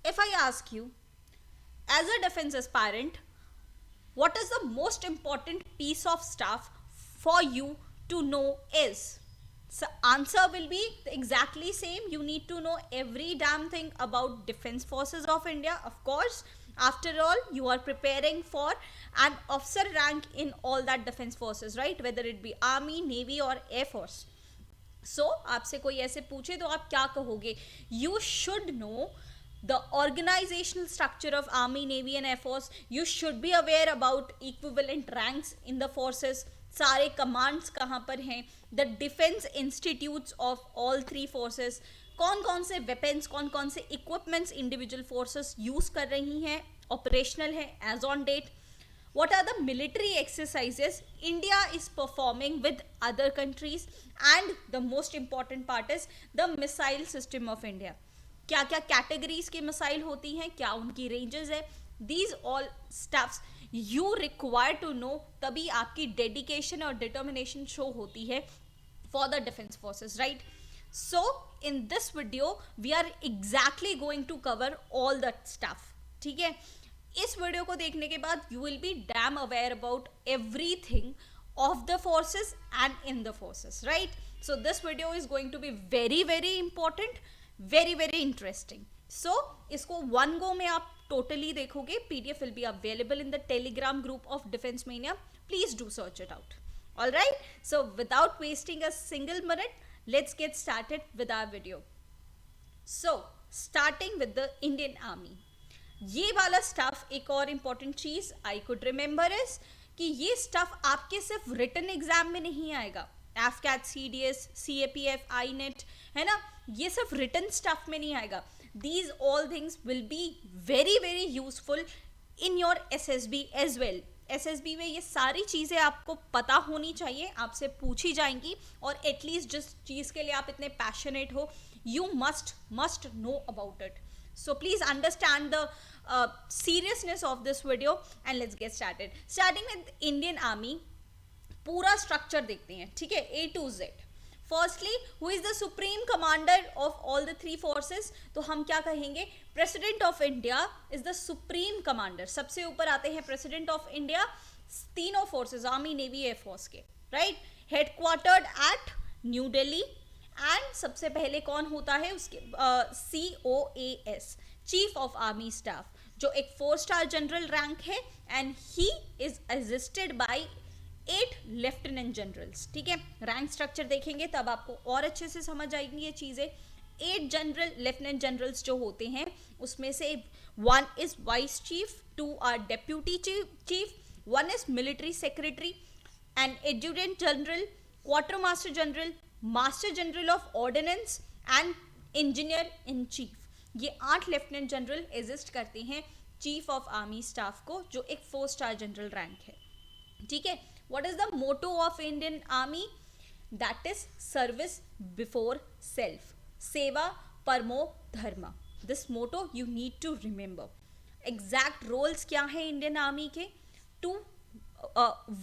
if I ask you, as a defense aspirant, what is the most important piece of stuff for you to know is? So answer will be exactly same. You need to know every damn thing about Defense Forces of India. Of course, after all, you are preparing for an officer rank in all that defense forces, right? Whether it be army, navy or air force. सो आपसे कोई ऐसे पूछे तो आप क्या कहोगे? You should know the organizational structure of army, navy and air force. You should be aware about equivalent ranks in the forces. सारे commands कहाँ पर हैं, the defence institutes of all three forces, कौन कौन से वेपन्स, कौन कौन से इक्विपमेंट्स इंडिविजुअल फोर्सेस यूज कर रही हैं, ऑपरेशनल है as on date. What are the military exercises India is performing with other countries, and the most important part is the missile system of India. क्या क्या categories की missile होती हैं, क्या उनकी रेंजेस है, these all stuffs you require to know. तभी आपकी डेडिकेशन और डिटर्मिनेशन शो होती है for the defence forces, right? So in this video we are exactly going to cover all that stuff. ठीक है, इस वीडियो को देखने के बाद you will be damn aware about everything of the forces and in the forces, right? So this video is going to be very very important, very very interesting. So इसको one go में आप totally देखोगे. PDF will be available in the Telegram group of Defence Mania. Please do search it out. All right, so without wasting a single minute, let's get started with our video. So starting with the Indian army. ये वाला stuff, एक और important चीज I could remember is कि ये stuff आपके सिर्फ written exam में नहीं आएगा. एफकैट, सीडीएस, सीएपीएफ, आईनेट, है ना, ये सिर्फ रिटन स्टफ में नहीं आएगा. These all things will be very very useful in your SSB as well. SSB में ये सारी चीज़ें आपको पता होनी चाहिए, आपसे पूछी जाएंगी, और एटलीस्ट जिस चीज़ के लिए आप इतने पैशनेट हो, you must know about it. So please understand the seriousness of this video and let's get started. Starting with Indian Army, पूरा स्ट्रक्चर देखते हैं, ठीक है, A to Z. Firstly, who is the supreme commander of all the three forces? तो हम क्या कहेंगे? President of India is the supreme commander. सबसे ऊपर आते हैं President of India, तीनों forces, Army, Navy, Air Force के, right? Headquartered at New Delhi. And सबसे पहले कौन होता है उसके? COAS, chief of army staff, जो एक 4-स्टार जनरल रैंक है, and he is assisted by 8 lieutenant generals. ठीक है, रैंक स्ट्रक्चर देखेंगे तब आपको और अच्छे से समझ आएंगी ये चीज़ें. 8 जनरल लेफ्टिनेंट जनरल्स जो होते हैं, उसमें से 1 is vice chief, 2 are deputy chief, 1 is military secretary, and adjutant general, quarter master general, master general of ordnance and engineer in chief. ये 8 लेफ्टिनेंट जनरल एग्जिस्ट करते हैं चीफ ऑफ आर्मी स्टाफ को, जो एक 4-स्टार जनरल रैंक है. ठीक है, what is the motto of Indian army? That is service before self, सेवा परमो धर्म. This motto you need to remember. Exact roles क्या है इंडियन आर्मी के? To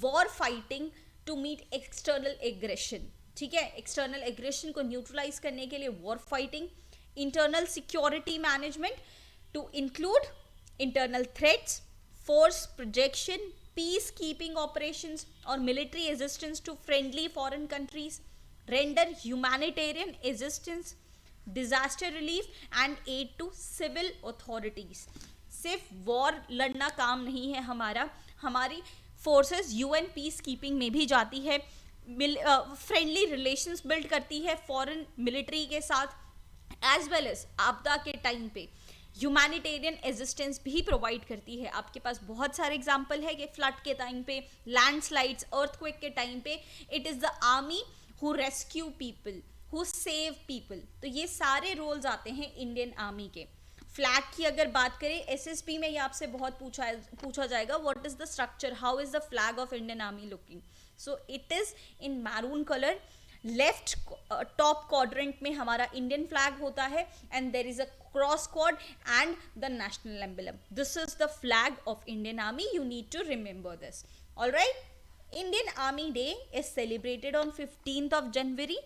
war fighting, to meet external aggression. ठीक है, एक्सटर्नल एग्रेशन को neutralise करने के लिए war fighting, internal security management to include internal threats, force projection, peace keeping operations और military assistance to friendly foreign countries, render humanitarian assistance, disaster relief and aid to civil authorities. सिर्फ war लड़ना काम नहीं है हमारा, हमारी forces UN peace keeping में भी जाती है, फ्रेंडली रिलेशंस बिल्ड करती है फॉरेन मिलिट्री के साथ, एज वेल एज आपदा के टाइम पे ह्यूमैनिटेरियन असिस्टेंस भी प्रोवाइड करती है. आपके पास बहुत सारे एग्जाम्पल है कि फ्लड के टाइम पे, लैंडस्लाइड्स, अर्थक्वेक के टाइम पे, it is the army who rescue people, who save people. तो ये सारे रोल्स आते हैं इंडियन आर्मी के. फ्लैग की अगर बात करें, एसएसपी में ये आपसे बहुत पूछा जाएगा, what is the structure, how is the flag of Indian army looking? So it is in maroon colour. Left top quadrant में हमारा इंडियन फ्लैग होता है, and there is a cross sword and the national emblem. This is the flag of Indian army. You need to remember this. Alright, Indian army day is celebrated on 15th of January.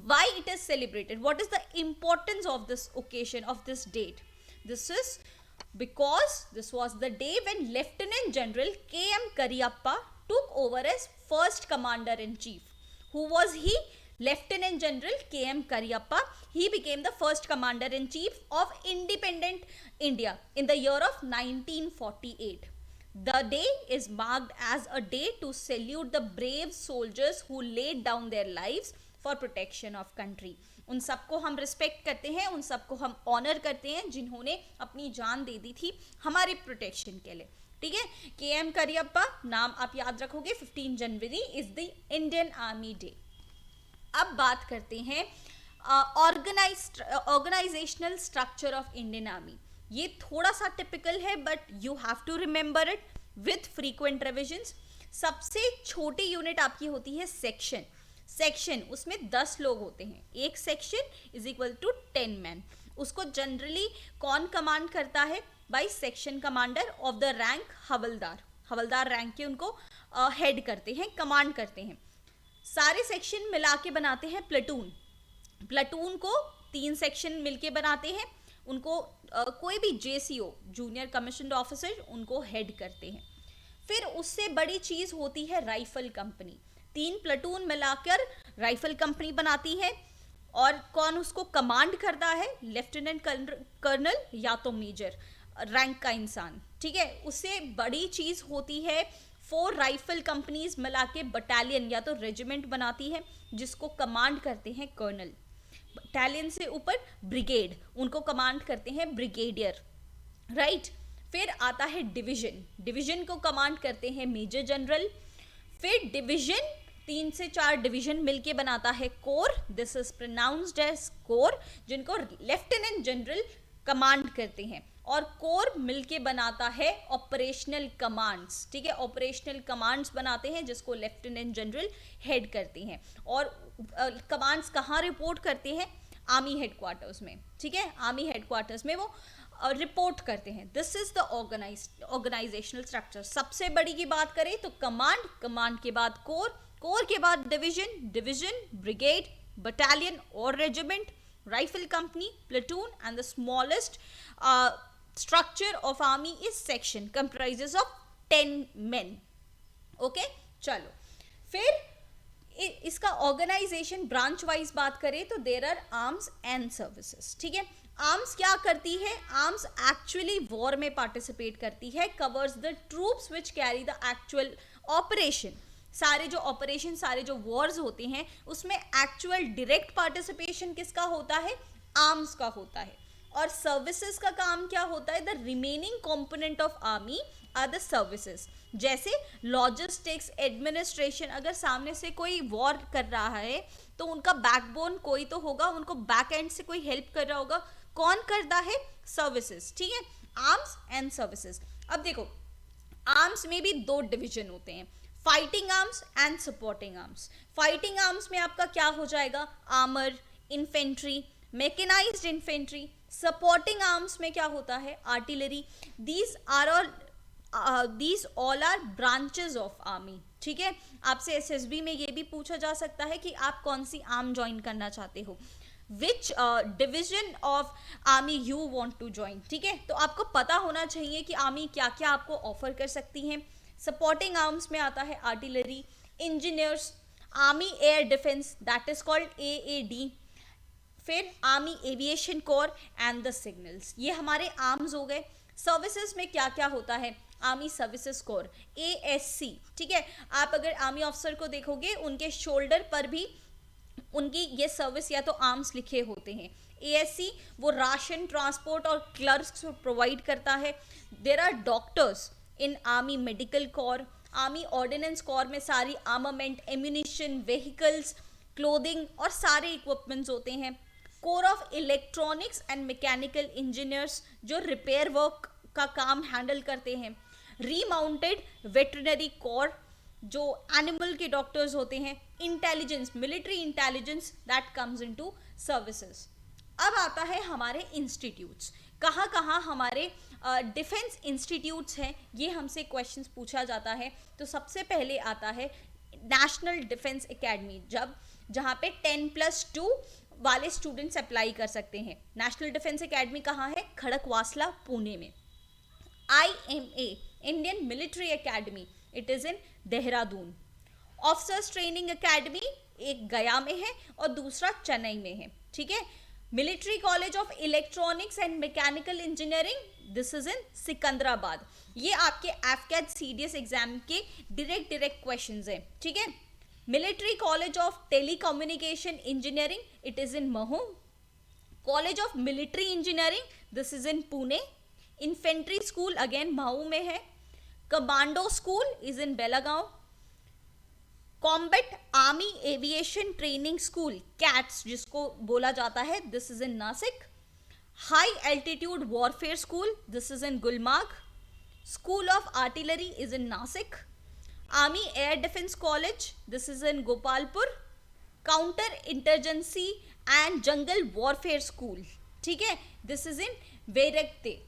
Why it is celebrated? What is the importance of this occasion, of this date? This is because this was the day when Lieutenant General K.M. Kariappa took over as first commander in chief. Who was he? Lieutenant General K.M. Kariappa. He became the first commander in chief of independent India in the year of 1948. The day is marked as a day to salute the brave soldiers who laid down their lives for protection of country. उन सबको हम respect करते हैं, उन सबको हम honour करते हैं जिन्होंने अपनी जान दे दी थी हमारे प्रोटेक्शन के लिए. ठीक है. के एम करियप्पा नाम आप याद रखोगे. 15 January is the Indian army day. अब बात करते हैं organisational structure of Indian army. ये थोड़ा सा टिपिकल है but you have to remember it with frequent revisions. सबसे छोटी यूनिट आपकी होती है सेक्शन. सेक्शन उसमें 10 लोग होते हैं. एक section is equal to 10 man. उसको जनरली कौन कमांड करता है? By section commander of the rank havildar. Havildar rank के उनको हेड करते हैं, कमांड करते हैं. सारे सेक्शन मिला के बनाते हैं प्लेटून. प्लेटून को 3 सेक्शन मिलके बनाते हैं. उनको कोई भी जेसीओ जूनियर कमीशन्ड ऑफिसर उनको हेड करते हैं. फिर उससे बड़ी चीज होती है राइफल कंपनी. 3 प्लेटून मिलाकर राइफल कंपनी बनाती है. और कौन उसको कमांड करता है? लेफ्टिनेंट कर्नल या तो मेजर रैंक का इंसान. ठीक है. उससे बड़ी चीज होती है 4 राइफल कंपनीज मिला के बटालियन या तो रेजिमेंट बनाती है जिसको कमांड करते हैं कर्नल. बटालियन से ऊपर ब्रिगेड, उनको कमांड करते हैं ब्रिगेडियर. राइट. फिर आता है डिवीजन. डिवीजन को कमांड करते हैं मेजर जनरल. फिर डिवीजन 3 से 4 डिवीजन मिलके बनाता है corps. This is pronounced as corps, जिनको लेफ्टिनेंट जनरल कमांड करते हैं. और कोर मिलके बनाता है ऑपरेशनल कमांड्स. ठीक है. ऑपरेशनल कमांड्स बनाते हैं जिसको लेफ्टिनेंट जनरल हेड करते हैं. और कमांड्स कहाँ रिपोर्ट करते हैं? आर्मी हेडक्वार्टर्स में. ठीक है. आर्मी हेडक्वार्टर्स में वो रिपोर्ट करते हैं. This is the organisational structure. सबसे बड़ी की बात करें तो कमांड, कमांड के बाद कोर, कोर के बाद डिवीजन, डिवीजन ब्रिगेड, बटालियन और regiment, rifle company, platoon, and the smallest structure of army is section comprises of 10 men. okay, चलो. फिर इसका ऑर्गेनाइजेशन ब्रांच वाइज बात करें तो there are arms and services. ठीक है. आर्म्स क्या करती है? आर्म्स एक्चुअली वॉर में पार्टिसिपेट करती है. Covers the troops which carry the actual operation. सारे जो ऑपरेशन, सारे जो वॉर्स होते हैं उसमें एक्चुअल डायरेक्ट पार्टिसिपेशन किसका होता है? आर्म्स का होता है. और सर्विसेज का काम क्या होता है? The remaining component of army are the services. जैसे लॉजिस्टिक्स, एडमिनिस्ट्रेशन. अगर सामने से कोई वॉर कर रहा है तो उनका बैकबोन कोई तो होगा, उनको बैक एंड से कोई हेल्प कर रहा होगा. कौन करता है? सर्विसेज. ठीक है. Arms and services. अब देखो, आर्म्स में भी 2 डिवीजन होते हैं, fighting arms and supporting arms. Fighting arms में आपका क्या हो जाएगा? Armour, infantry, mechanised infantry. Supporting arms में क्या होता है? Artillery. These all are branches of army. ठीक है. आपसे एसएसबी में ये भी पूछा जा सकता है कि आप कौन सी आर्म ज्वाइन करना चाहते हो, which division of army you want to join. ठीक है. तो आपको पता होना चाहिए कि आर्मी क्या क्या आपको ऑफर कर सकती है. सपोर्टिंग आर्म्स में आता है artillery, engineers, army air defence that is called AAD. फिर army aviation core and the signals. ये हमारे आर्म्स हो गए. सर्विसेज में क्या क्या होता है? Army services core, ASC. ठीक है. आप अगर आर्मी ऑफिसर को देखोगे उनके शोल्डर पर भी उनकी ये सर्विस या तो आर्म्स लिखे होते हैं. ASC वो राशन, ट्रांसपोर्ट और क्लर्क्स प्रोवाइड करता है. There are doctors in army medical corps. Army ordnance corps में सारी आर्मामेंट, एम्यूनिशन, व्हीकल्स, क्लोथिंग और सारे इक्विपमेंट्स होते हैं. Core of electronics and mechanical engineers जो रिपेयर वर्क का काम हैंडल करते हैं. रीमाउंटेड वेटरनरी कोर जो एनिमल के डॉक्टर्स होते हैं. Intelligence, military intelligence that comes into services. अब आता है हमारे इंस्टीट्यूट्स. कहाँ कहाँ हमारे डिफेंस इंस्टीट्यूट्स हैं, ये हमसे क्वेश्चंस पूछा जाता है. तो सबसे पहले आता है नेशनल डिफेंस एकेडमी, जहाँ पे 10+2 वाले स्टूडेंट्स अप्लाई कर सकते हैं। नेशनल डिफेंस एकेडमी कहाँ है? खड़कवासला, पुणे में। IMA, Indian military academy, it is in Dehradun. Officers training academy एक गया में है और दूसरा चेन्नई में है, ठीक है। Military college of electronics and mechanical engineering, this is in Secunderabad. ये आपके एफकेट सीडीएस एग्जाम के डायरेक्ट क्वेश्चंस हैं, ठीक है। Military college of telecommunication engineering, it is in Mhow. College of military engineering, this is in Pune. Infantry school again Mhow में है। Commando school is in Belgaum. Combat army aviation training school, CATS जिसको बोला जाता है, this is in Nasik. High altitude warfare school, this is in Gulmarg. School of artillery is in Nasik. Army air defence college, this is in Gopalpur. Counter insurgency and jungle warfare school, ठीक है, this is in Vairengte.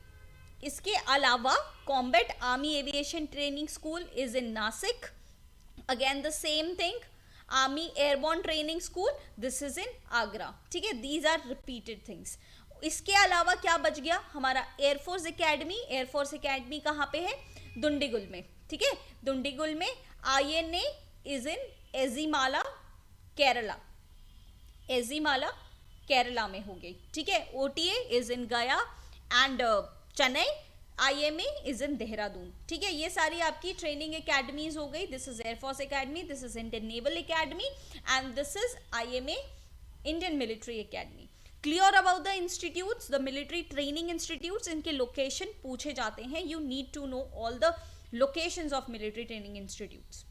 इसके अलावा combat army aviation training school is in Nasik. Again the same thing, army airborne training school, this is in Agra, ठीक है। These are repeated things. इसके अलावा क्या बच गया? हमारा एयरफोर्स एकेडमी। एयरफोर्स एकेडमी कहाँ पे है? दुंडीगुल में, ठीक है। दुंडीगुल में INA is in Ezhimala, Kerala. Ezhimala Kerala में हो गई, ठीक है। OTA is in Gaya and Chennai. IMA is in Dehradun, ठीक है। ये सारी आपकी ट्रेनिंग एकेडमीज हो गई। This is air force academy, this is Indian naval academy and this is IMA, Indian military academy. Clear about the institutes, the military training institutes, इनके location पूछे जाते हैं। You need to know all the locations of military training institutes.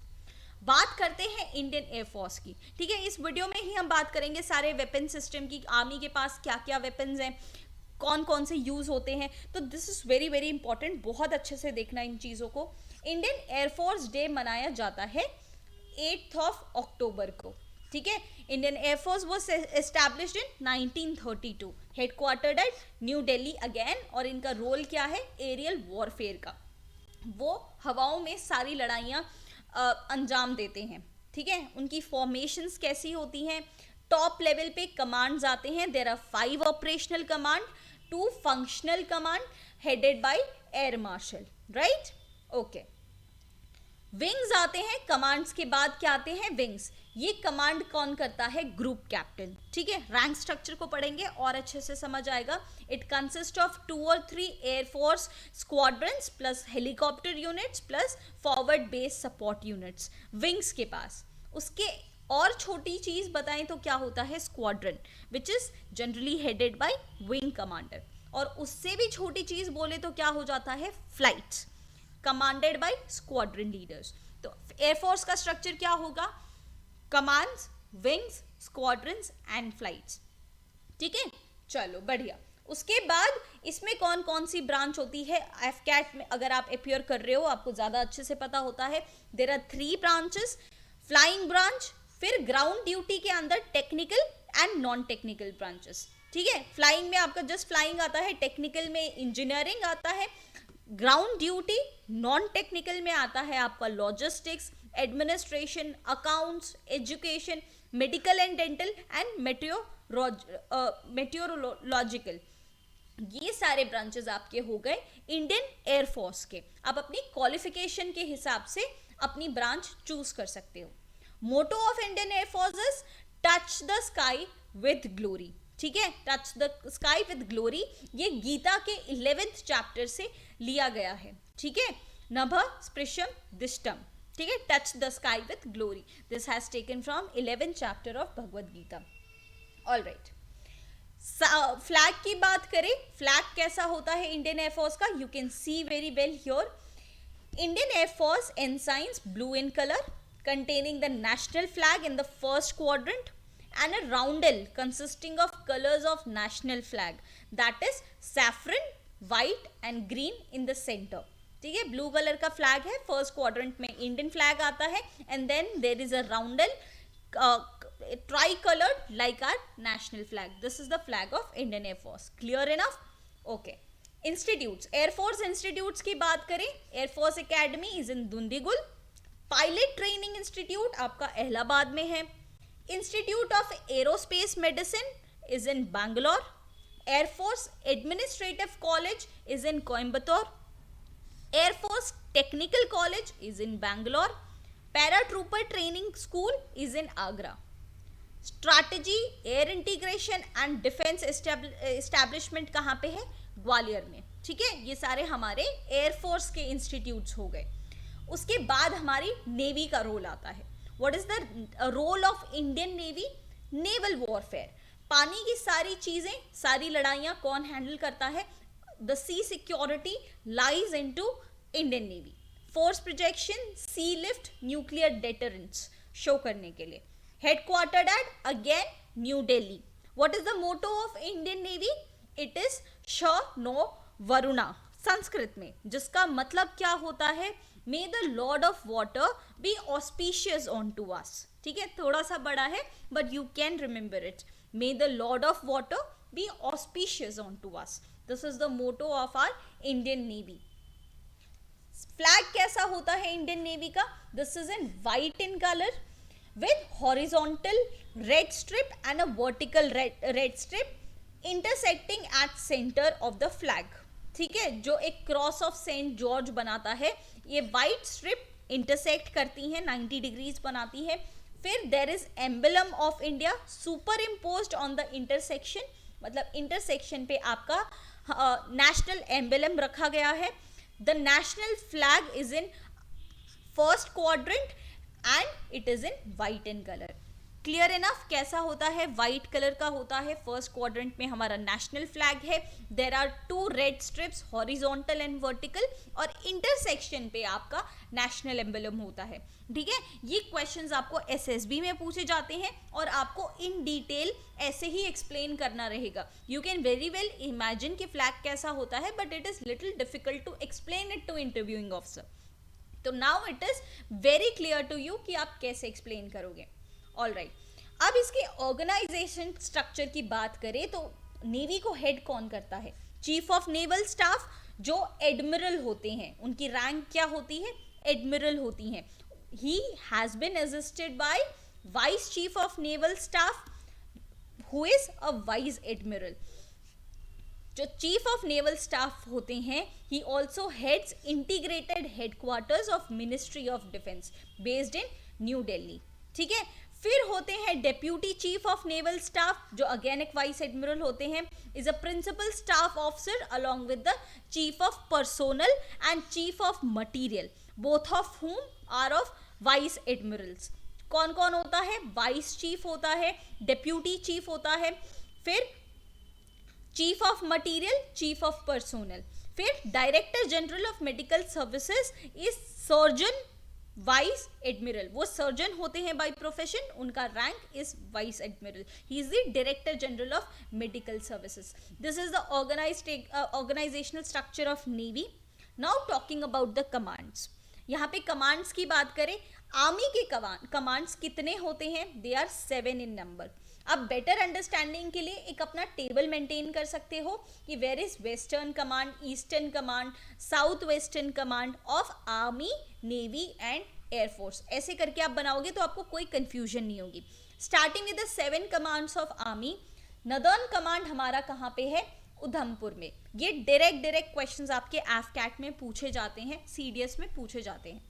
बात करते हैं Indian air force की, ठीक है। इस वीडियो में ही हम बात करेंगे सारे वेपन सिस्टम की, आर्मी के पास क्या क्या वेपन्स हैं, कौन कौन से यूज होते हैं। तो this is very very important, बहुत अच्छे से देखना इन चीज़ों को। इंडियन एयरफोर्स डे मनाया जाता है 8 अक्टूबर को, ठीक है। Indian air force was established in 1932, headquartered at New Delhi again. और इनका रोल क्या है? एरियल वॉरफेयर का। वो हवाओं में सारी लड़ाइयाँ अंजाम देते हैं, ठीक है। उनकी फॉर्मेशंस कैसी होती हैं? टॉप लेवल पे कमांड्स आते हैं। There are 5 operational command, 2 functional command headed by air marshal, right, okay. Wings आते हैं। कमांड्स के बाद क्या आते हैं? विंग्स। ये कमांड कौन करता है? ग्रुप कैप्टन, ठीक है। रैंक स्ट्रक्चर को पढ़ेंगे और अच्छे से समझ आएगा। It consist of 2 or 3 air force squadrons plus helicopter units plus forward base support units wings के पास। उसके और छोटी चीज बताएं तो क्या होता है? Squadron, which is generally headed by wing commander. और उससे भी छोटी चीज बोले तो क्या हो जाता है? Flights, commanded by squadron leaders. तो एयरफोर्स का स्ट्रक्चर क्या होगा? Commands, wings, squadrons and flights, ठीक है। चलो बढ़िया। उसके बाद इसमें कौन कौन सी ब्रांच होती है? एफकैट में अगर आप अपियर कर रहे हो, आपको ज्यादा अच्छे से पता होता है। There are 3 branches, flying branch, फिर ग्राउंड ड्यूटी के अंदर technical and non technical branches, ठीक है। फ्लाइंग में आपका जस्ट फ्लाइंग आता है, टेक्निकल में इंजीनियरिंग आता है, ग्राउंड ड्यूटी, नॉन टेक्निकल में आता है आपका logistics, administration, accounts, education, medical and dental and meteorological. ये सारे ब्रांचेस आपके हो गए इंडियन एयरफोर्स के। आप अपनी क्वालिफिकेशन के हिसाब से अपनी ब्रांच चूज कर सकते हो। Motto of Indian air force is touch the sky with glory, ठीक है। Touch the sky with glory, ये गीता के 11th चैप्टर से लिया गया है, ठीक है। नभ स्पृशम दिष्टम, ठीक है। Touch the sky with glory, this has taken from 11th chapter of Bhagavad Gita. All right, flag की बात करें, फ्लैग कैसा होता है इंडियन एयरफोर्स का? You can see very well here. Indian air force ensigns blue in color containing the national flag in the first quadrant and a roundel consisting of colors of national flag, that is saffron, white and green in the center, ठीक है। Blue colour का flag है, first quadrant में Indian flag आता है and then there is a roundel tri-colored like our national flag. This is the flag of Indian Air Force. Clear enough? Okay. Institutes, Air Force Institutes की बात करें, Air Force Academy is in दुंदीगुल, Pilot Training Institute आपका इलाहाबाद में है, Institute of Aerospace Medicine is in Bangalore. Air Force Administrative College is in Coimbatore. Air Force Technical College is in Bangalore. Paratrooper Training School is in Agra. Strategy, Air Integration and Defense Establishment कहाँ पे है? ग्वालियर में. ठीक है, ये सारे हमारे air force के इंस्टीट्यूट्स हो गए. उसके बाद हमारी नेवी का रोल आता है. What is the role of Indian navy? Naval warfare. पानी की सारी चीजें, सारी लड़ाइयां कौन हैंडल करता है? The sea security lies into Indian navy. Force projection, sea lift, nuclear deterrence show करने के लिए. Headquartered at again New Delhi. What is the motto of Indian navy? It is श नो वरुणा, संस्कृत में, जिसका मतलब क्या होता है? May the lord of water be auspicious on to us. ठीक है, थोड़ा सा बड़ा है but you can remember it. May the lord of water be auspicious on to us. This is the motto of our Indian navy. Flag कैसा होता है Indian navy का? This is in white in colour with horizontal red strip and a vertical red strip intersecting at center of the flag. ठीक है, जो एक cross of Saint George बनाता है, ये वाइट स्ट्रिप इंटरसेक्ट करती है, 90 डिग्रीज बनाती है. फिर there is emblem of India super imposed on the intersection, मतलब इंटरसेक्शन पे आपका नेशनल एम्बलम रखा गया है. The national flag is in first quadrant and it is in white in colour. Clear enough? कैसा होता है? वाइट कलर का होता है. फर्स्ट क्वाड्रेंट में हमारा नेशनल फ्लैग है. There are 2 red strips, horizontal and vertical, और इंटरसेक्शन पे आपका नेशनल एम्बलम होता है. ठीक है, ये क्वेश्चंस आपको एसएसबी में पूछे जाते हैं और आपको इन डिटेल ऐसे ही एक्सप्लेन करना रहेगा. You can very well imagine कि फ्लैग कैसा होता है, but it is little difficult to explain it to interviewing officer. तो now it is very clear to you कि आप कैसे एक्सप्लेन करोगे. ऑल राइट, अब इसके ऑर्गेनाइजेशन स्ट्रक्चर की बात करें तो नेवी को हेड कौन करता है? चीफ ऑफ नेवल स्टाफ, जो एडमिरल होते हैं. उनकी रैंक क्या होती है? एडमिरल होती हैं. He has been assisted by vice chief of naval staff who is a vice admiral. जो चीफ ऑफ नेवल स्टाफ होते हैं, he also heads integrated headquarters of ministry of defence based in New Delhi. ठीक है, फिर होते हैं deputy chief of naval staff, जो again एक वाइस एडमिरल होते हैं. Is a principal staff officer along with the chief of personnel and chief of material, both of whom are of vice admirals. कौन कौन होता है? वाइस चीफ होता है, डेप्यूटी चीफ होता है, फिर chief of material, chief of personnel. फिर director general of medical services is surgeon vice admiral. वो सर्जन होते हैं बाय प्रोफेशन, उनका rank is vice admiral. He is the director general of medical services. This is the organisational structure of navy. Now talking about the commands. यहाँ पे commands की बात करें, army के कमांड्स कितने होते हैं? They are 7 in number. आप बेटर अंडरस्टैंडिंग के लिए एक अपना टेबल मेंटेन कर सकते हो कि where is western command, eastern command, south western command of army, navy and air force. ऐसे करके आप बनाओगे तो आपको कोई कंफ्यूजन नहीं होगी. Starting with the 7 commands of army. Northern command हमारा कहाँ पे है? उधमपुर में. ये डायरेक्ट क्वेश्चंस आपके एफकैट में पूछे जाते हैं, सीडीएस में पूछे जाते हैं.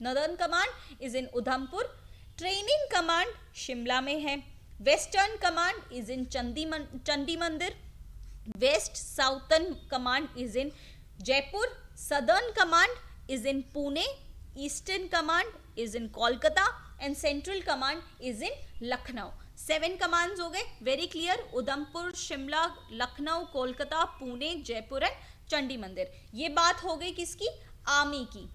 Northern command is in Udhampur. Training command Shimla में है. Western command is in Chandi Mandir. West southern command is in Jaipur. Southern command is in Pune. Eastern command is in Kolkata and central command is in Lucknow. 7 commands हो गए, very clear. Udhampur, Shimla, Lucknow, Kolkata, Pune, Jaipur and Chandi Mandir. ये बात हो गई किसकी? Army की.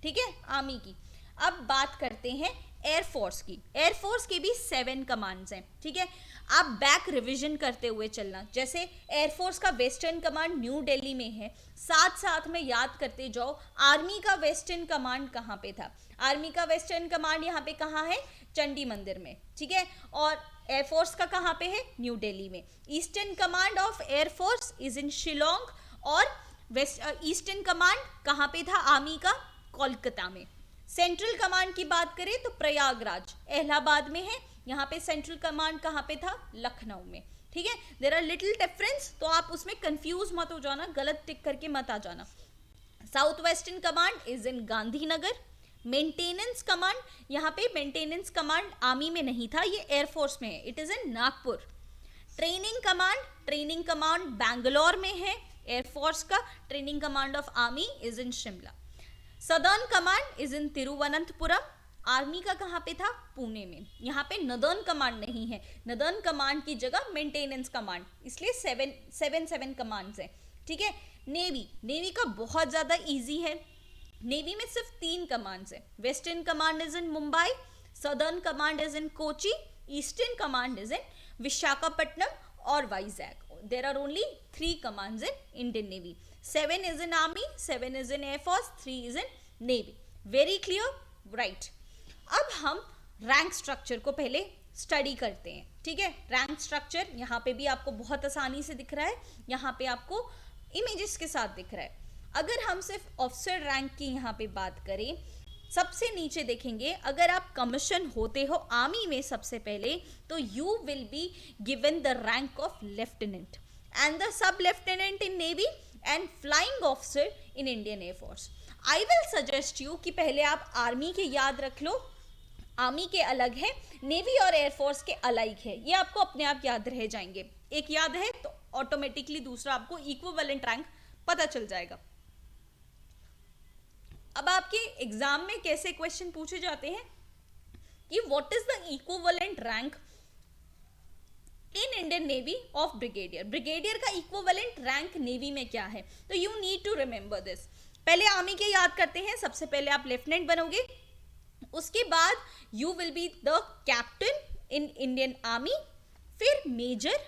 ठीक है, आर्मी की. अब बात करते हैं एयरफोर्स की. एयरफोर्स के भी 7 कमांड्स हैं. ठीक है, आप बैक रिवीजन करते हुए चलना. जैसे एयरफोर्स का वेस्टर्न कमांड न्यू दिल्ली में है, साथ साथ में याद करते जाओ आर्मी का वेस्टर्न कमांड कहाँ पे था. आर्मी का वेस्टर्न कमांड यहाँ पे कहाँ है? चंडी मंदिर में. ठीक है, और एयरफोर्स का कहाँ पे है? न्यू दिल्ली में. Eastern command of air force is in Shillong. और वेस्ट ईस्टर्न कमांड कहाँ पे था आर्मी का? कोलकाता में. सेंट्रल कमांड की बात करें तो प्रयागराज, इलाहाबाद में है. यहाँ पे सेंट्रल कमांड कहाँ पे था? लखनऊ में. ठीक है, देयर आर लिटिल डिफरेंस, तो आप उसमें कंफ्यूज मत हो जाना, गलत टिक करके मत आ जाना। South western command is in Gandhinagar. Maintenance command, यहाँ पे मेंटेनेंस कमांड आर्मी में नहीं था, ये एयरफोर्स में है, it is in Nagpur. Training command Bangalore में है एयरफोर्स का। Training command of army is in Shimla. Southern command is in Thiruvananthapuram. Army का कहाँ पे था? पुणे में। यहाँ पे नदर्न कमांड नहीं है, नदर्न कमांड की जगह मेंटेनेंस कमांड, इसलिए सेवन कमांड्स है, ठीक है। नेवी का बहुत ज्यादा इजी है, नेवी में सिर्फ 3 कमांड्स है। Western command is in Mumbai, southern command is in Kochi, eastern command is in Visakhapatnam और Vizag. There are only 3 commands in Indian navy. 7 is in army, 7 is in air force, 3 is in navy. Very clear? Right. अब हम rank structure को पहले study करते हैं, ठीक है। Rank structure यहाँ पे भी आपको बहुत आसानी से दिख रहा है, यहाँ पे आपको इमेजेस के साथ दिख रहा है। अगर हम सिर्फ ऑफिसर रैंक की यहाँ पे बात करें, सबसे नीचे देखेंगे, अगर आप कमीशन होते हो आर्मी में सबसे पहले, तो you will be given the rank of lieutenant and the sub lieutenant in navy and flying officer in Indian air force. I will suggest you कि पहले आप आर्मी के याद रख लो, आर्मी के अलग है, नेवी और एयरफोर्स के अलग है, ये आपको अपने आप याद रह जाएंगे। एक याद है तो ऑटोमेटिकली दूसरा आपको इक्विवेलेंट रैंक पता चल जाएगा। अब आपके एग्जाम में कैसे क्वेश्चन पूछे जाते हैं कि what is the equivalent rank in Indian navy of brigadier. Brigadier का इक्विवेलेंट रैंक नेवी में क्या है, तो you need to remember this. पहले आर्मी के याद करते हैं, सबसे पहले आप लेफ्टिनेंट बनोगे, उसके बाद you will be the captain in Indian army, फिर major,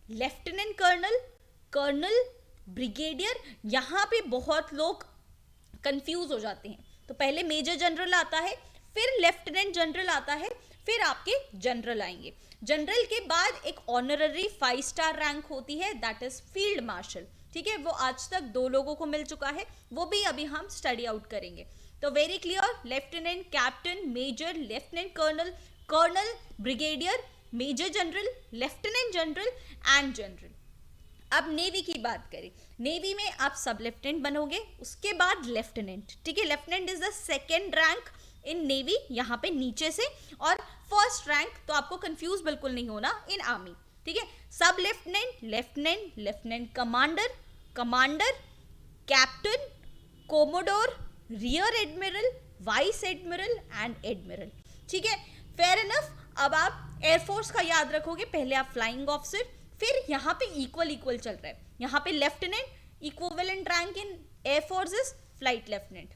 lieutenant colonel, colonel, brigadier. यहाँ पे बहुत लोग कंफ्यूज हो जाते हैं, तो पहले मेजर जनरल आता है, फिर लेफ्टिनेंट जनरल आता है, फिर आपके जनरल आएंगे। जनरल के बाद एक ऑनररी 5 स्टार रैंक होती है, दैट इज फील्ड मार्शल, ठीक है। वो आज तक 2 लोगों को मिल चुका है, वो भी अभी हम स्टडी आउट करेंगे। तो very clear, lieutenant, captain, major, lieutenant colonel, colonel, brigadier, major general, lieutenant general and general. अब नेवी की बात करें, नेवी में आप सब लेफ्टिनेंट बनोगे, उसके बाद लेफ्टिनेंट, ठीक है। Lieutenant is the second rank in navy, यहाँ पे नीचे से, और फर्स्ट रैंक, तो आपको कंफ्यूज बिल्कुल नहीं होना, इन आर्मी, ठीक है। सब lieutenant, lieutenant, lieutenant commander, commander, captain, commodore, rear admiral, vice admiral and admiral, ठीक है। Fair enough. अब आप एयरफोर्स का याद रखोगे, पहले आप फ्लाइंग ऑफिसर, फिर यहाँ पे इक्वल चल रहा है, यहाँ पे lieutenant, equivalent rank in air force is flight lieutenant.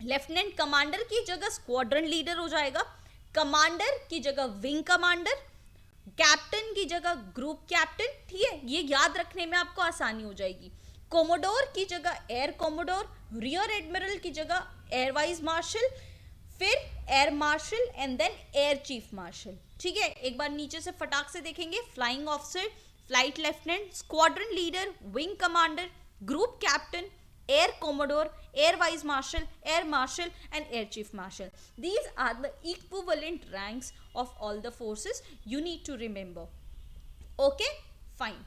Lieutenant commander की जगह स्क्वाड्रन लीडर हो जाएगा, कमांडर की जगह विंग कमांडर, कैप्टन की जगह ग्रुप कैप्टन, ठीक है। ये याद रखने में आपको आसानी हो जाएगी। कोमोडोर की जगह एयर कोमोडोर, रियर एडमिरल की जगह एयर वाइस मार्शल, फिर air marshal and then air chief marshal, ठीक है। एक बार नीचे से फटाक से देखेंगे, flying officer, flight lieutenant, squadron leader, wing commander, group captain, air commodore, air vice marshal, air marshal and air chief marshal. These are the equivalent ranks of all the forces you need to remember. Okay, fine.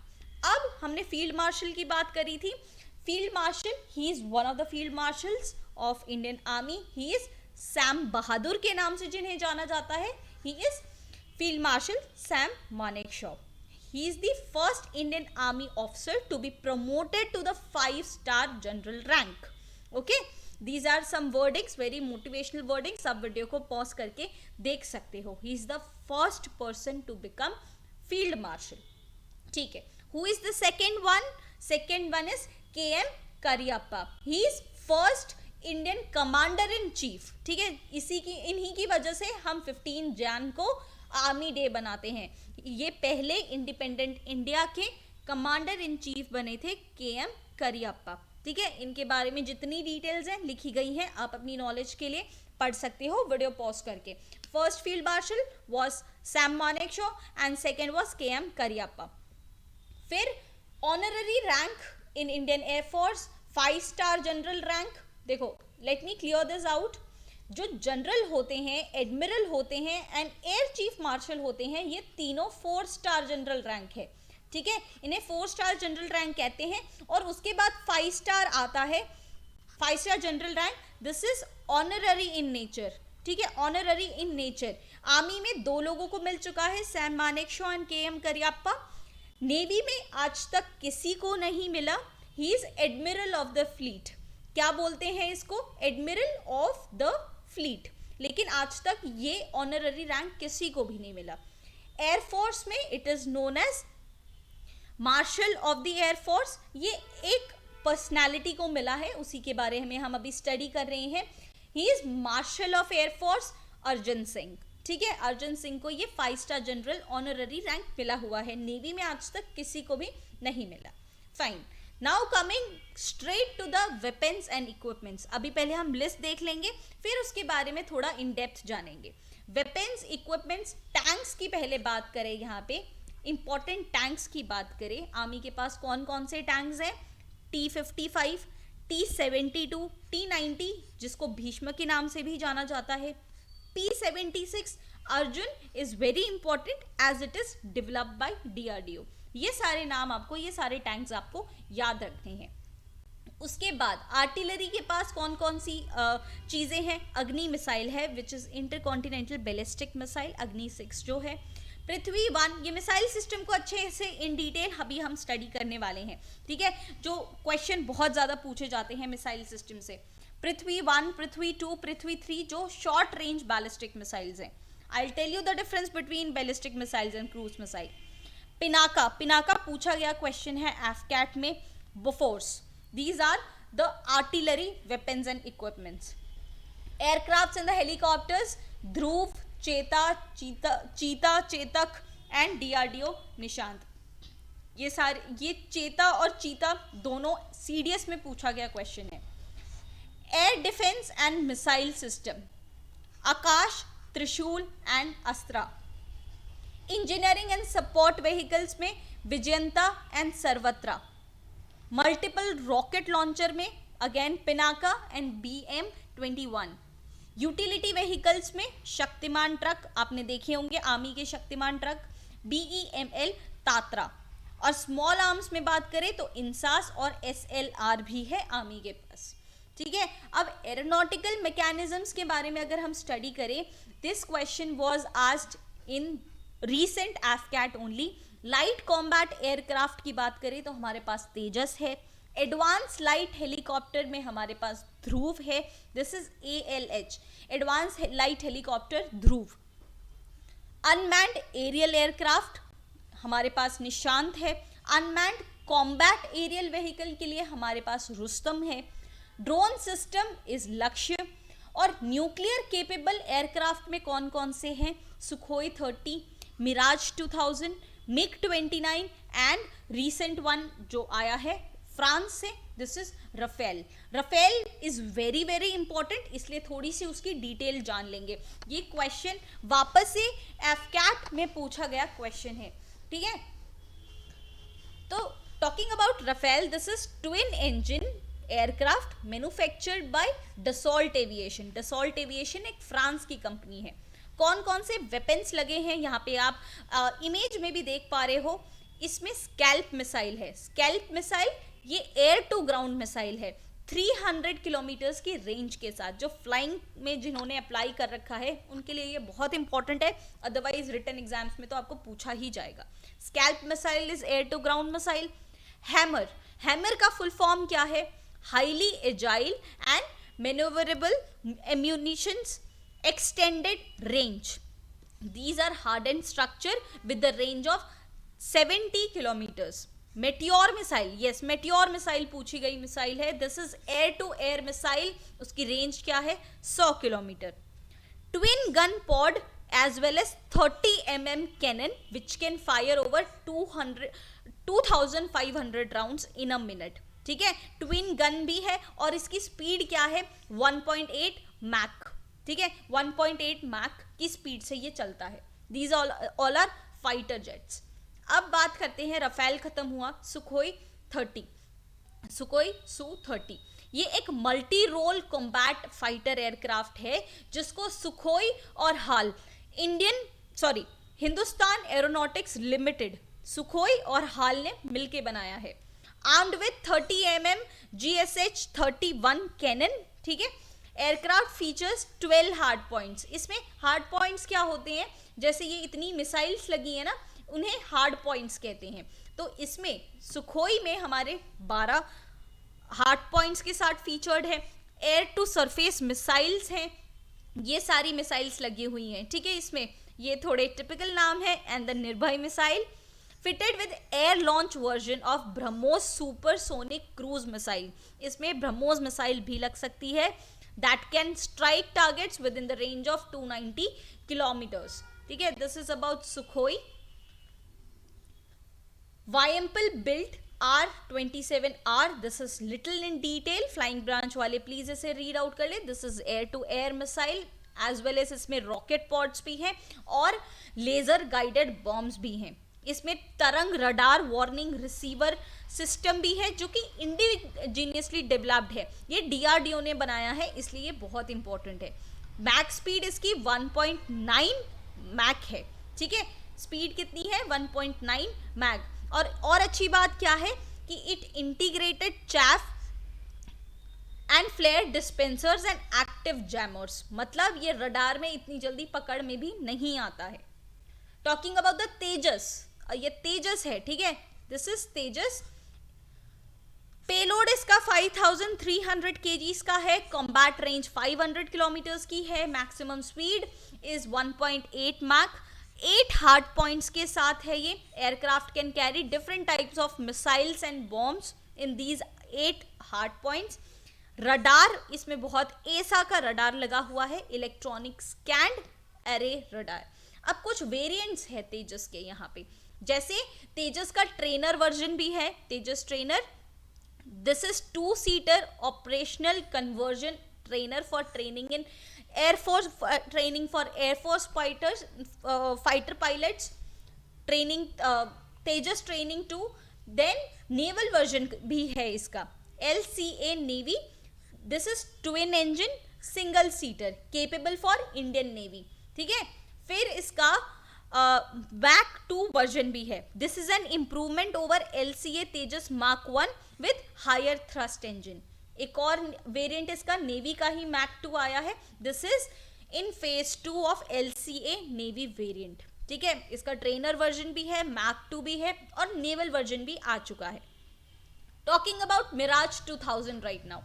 अब हमने field marshal की बात करी थी। Field marshal, he is one of the field marshals of Indian army, he is Sam Bahadur के नाम से जिन्हें जाना जाता है, he is field marshal Sam Manekshaw. He is the first Indian Army officer to be promoted to the 5-star general rank. Okay, these are some wordings, very motivational wordings. आप video को pause करके देख सकते हो। He is the first person to become field marshal. ठीक है। Who is the second one? Second one is K.M. Cariappa. He is first Indian Commander in Chief. ठीक है, इन्हीं की वजह से हम 15 जन को आर्मी डे बनाते हैं। ये पहले इंडिपेंडेंट इंडिया के कमांडर इन चीफ बने थे के.एम. करियप्पा, ठीक है। इनके बारे में जितनी डिटेल्स हैं लिखी गई हैं, आप अपनी नॉलेज के लिए पढ़ सकते हो वीडियो पॉज करके। First field marshal was Sam Manekshaw and second was K M. Cariappa. फिर honorary rank in Indian air force, 5 star general rank. देखो, let me clear this out. जो जनरल होते हैं, एडमिरल होते हैं एंड एयर चीफ मार्शल होते हैं, ये तीनों 4 स्टार जनरल रैंक है, ठीक है, इन्हें 4 स्टार जनरल रैंक कहते हैं। और उसके बाद 5 स्टार आता है, 5 star general rank, this is honorary in nature, ठीक है, ऑनररी इन नेचर। आर्मी में 2 लोगों को मिल चुका है, Sam Manekshaw and KM. Cariappa. Navy में आज तक किसी को नहीं मिला, he is admiral of the fleet. क्या बोलते हैं इसको? Admiral of the fleet. लेकिन आज तक ये ऑनररी रैंक किसी को भी नहीं मिला। एयरफोर्स में it is known as marshal of the air force. ये एक पर्सनैलिटी को मिला है, उसी के बारे में हम अभी स्टडी कर रहे हैं। He is marshal of air force Arjan Singh, ठीक है, अर्जन सिंह को ये 5 स्टार जनरल ऑनररी रैंक मिला हुआ है। नेवी में आज तक किसी को भी नहीं मिला। Fine, now coming straight to the weapons and equipments. अभी पहले हम लिस्ट देख लेंगे, फिर उसके बारे में थोड़ा इन डेप्थ जानेंगे। वेपन्स, इक्विपमेंट्स, टैंक्स की पहले बात करें, यहाँ पे इंपॉर्टेंट टैंक्स की बात करें, आर्मी के पास कौन कौन से टैंक्स हैं? T-55, T-72, T-90 जिसको भीष्म के नाम से भी जाना जाता है, P-76 Arjun is very important as it is developed by DRDO। ये सारे नाम आपको, ये सारे टैंक्स आपको याद रखने हैं। उसके बाद आर्टिलरी के पास कौन कौन सी चीज़ें हैं? अग्नि मिसाइल है which is intercontinental ballistic missile, अग्नि 6 जो है। पृथ्वी 1, ये मिसाइल सिस्टम को अच्छे से इन डिटेल अभी हम स्टडी करने वाले हैं, ठीक है, जो क्वेश्चन बहुत ज़्यादा पूछे जाते हैं मिसाइल सिस्टम से। पृथ्वी 1, पृथ्वी 2, पृथ्वी 3 जो शॉर्ट रेंज बैलिस्टिक मिसाइल्स हैं। I will tell you the difference between ballistic missiles and cruise missile. Pinaka, Pinaka पूछा गया क्वेश्चन है एफकैट में। Bofors, these are the artillery weapons and equipments. Aircrafts and the helicopters, ध्रुव, चेता, चीता, Chetak and DRDO Nishant. ये सारे, ये चेता और चीता दोनों CDS में पूछा गया क्वेश्चन है। Air defence and missile system, Akash, Trishul and Astra. Engineering and support vehicles में Vijayanta and Sarvatra. Multiple rocket launcher में again Pinaka and BM-21। Utility vehicles में शक्तिमान ट्रक, आपने देखे होंगे आर्मी के शक्तिमान ट्रक, BEML तात्रा। और स्मॉल आर्म्स में बात करें तो इंसास और SLR भी है आर्मी के पास, ठीक है। अब एरोनॉटिकल मैकेनिज्म्स के बारे में अगर हम स्टडी करें, this question was asked in recent AFCAT only. Light combat aircraft की बात करें तो हमारे पास तेजस है। एडवांस लाइट हेलीकॉप्टर में हमारे पास ध्रुव है, दिस इज ALH, advance light helicopter Dhruv. Unmanned aerial aircraft हमारे पास निशांत है। अनमैन्ड कॉम्बैट एरियल व्हीकल के लिए हमारे पास रुस्तम है। ड्रोन सिस्टम इज लक्ष्य। और न्यूक्लियर केपेबल एयरक्राफ्ट में कौन कौन से हैं? Sukhoi 30, Mirage 2000, MiG-29 and recent one जो आया है फ्रांस से, this is Rafale. Rafale is very very important, इसलिए थोड़ी सी उसकी डिटेल जान लेंगे। ये क्वेश्चन वापस से एफकैट में पूछा गया क्वेश्चन है, ठीक है। तो talking about Rafale, this is twin engine aircraft manufactured by Dassault Aviation. Dassault Aviation एक फ्रांस की कंपनी है। कौन कौन से वेपन्स लगे हैं यहाँ पे आप इमेज में भी देख पा रहे हो। इसमें स्कैल्प मिसाइल है। स्कैल्प मिसाइल ये एयर टू ग्राउंड मिसाइल है 300 किलोमीटर्स की रेंज के साथ। जो फ्लाइंग में जिन्होंने अप्लाई कर रखा है उनके लिए ये बहुत इंपॉर्टेंट है, अदरवाइज रिटन एग्जाम्स में तो आपको पूछा ही जाएगा। SCALP missile is air to ground missile. HAMMER, HAMMER का फुल फॉर्म क्या है? Highly agile and manoeuvrable ammunitions extended range. These are hardened structure with the range of 70 kilometers. Meteor missile, yes, Meteor missile पूछी गई missile है। This is air to air missile, उसकी range क्या है? 100 kilometre. Twin gun pod as well as 30 mm cannon which can fire over 2500 rounds in a minute, ठीक है। Twin gun भी है और इसकी स्पीड क्या है? 1.8 मैक, ठीक है, 1.8 मैक की स्पीड से ये चलता है। These all are fighter jets. अब बात करते हैं, रफेल खत्म हुआ, सुखोई 30, सुखोई Su-30। ये एक multi role combat fighter aircraft है जिसको सुखोई और HAL Hindustan Aeronautics Limited Sukhoi और हाल ने मिलके बनाया है। Armed with 30 mm GSH-31 cannon, ठीक है। Aircraft features 12 hard points. इसमें हार्ड पॉइंट्स क्या होते हैं, जैसे ये इतनी मिसाइल्स लगी है ना, उन्हें हार्ड पॉइंट्स कहते हैं। तो इसमें सुखोई में हमारे 12 हार्ड पॉइंट्स के साथ फीचर्ड है। एयर टू सरफेस मिसाइल्स हैं, ये सारी मिसाइल्स लगी हुई हैं, ठीक है। इसमें ये थोड़े टिपिकल नाम है। And the Nirbhay missile fitted with air launch version of BrahMos supersonic cruise missile. इसमें ब्रह्मोस मिसाइल भी लग सकती है, that can strike targets with in the range of 290 kilometres, ठीक है। This is about Sukhoi. YMPL built R-27R, this is little in detail, flying branch वाले please इसे read out कर ले। This is air to air missile as well as इसमें rocket pods भी हैं और लेजर गाइडेड बॉम्ब्स भी हैं। इसमें तरंग रडार वार्निंग रिसीवर सिस्टम भी है जो कि इंडिजीनियसली डेवलप्ड है, ये DRDO ने बनाया है, इसलिए ये बहुत इंपॉर्टेंट है। मैक स्पीड इसकी 1.9 मैक है, ठीक है। स्पीड कितनी है, 1.9 मैक। और अच्छी बात क्या है कि it integrated chaff and flare dispensers and active jammers, मतलब ये रडार में इतनी जल्दी पकड़ में भी नहीं आता है। टॉकिंग अबाउट द तेजस, ये तेजस है, ठीक है। This is Tejas. पेलोड इसका 5300 kgs का है। कॉम्बैट रेंज 500 किलोमीटर्स की है। Maximum speed is 1.8 Mach. 8 hard points के साथ है ये। Aircraft can carry different types of missiles and bombs in these 8 hard points. Radar इसमें बहुत एसा का रडार लगा हुआ है, इलेक्ट्रॉनिक स्कैंड एरे रडार। अब कुछ वेरिएंट्स है तेजस के यहाँ पे, जैसे तेजस का ट्रेनर वर्जन भी है, Tejas trainer. This is two seater operational conversion trainer for training in air force, training for air force fighters, fighter pilots, training Tejas training 2। Then naval version भी है इसका, LCA navy. This is twin engine single seater capable for Indian navy, ठीक है। फिर इसका वैक 2 version भी है। This is an improvement over LCA Tejas mark 1 with higher thrust engine. एक और वेरिएंट इसका नेवी का ही मैक 2 आया है। This is in phase 2 of LCA navy variant, ठीक है। इसका ट्रेनर वर्जन भी है, मैक 2 भी है और नेवल वर्जन भी आ चुका है। Talking about Mirage 2000 right now.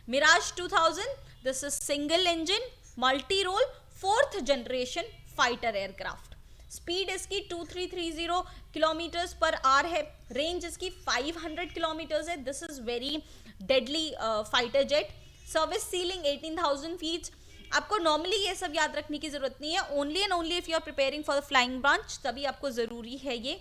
Mirage 2000, this is single engine multi role 4th generation fighter aircraft. Speed इसकी 2330 किलोमीटर्स पर आवर है। रेंज इसकी 500 किलोमीटर्स है। This is very deadly fighter jet. Service ceiling 18,000 feet. आपको normally ये सब याद रखने की जरूरत नहीं है, only and only if you are preparing for the flying branch, तभी आपको जरूरी है ये।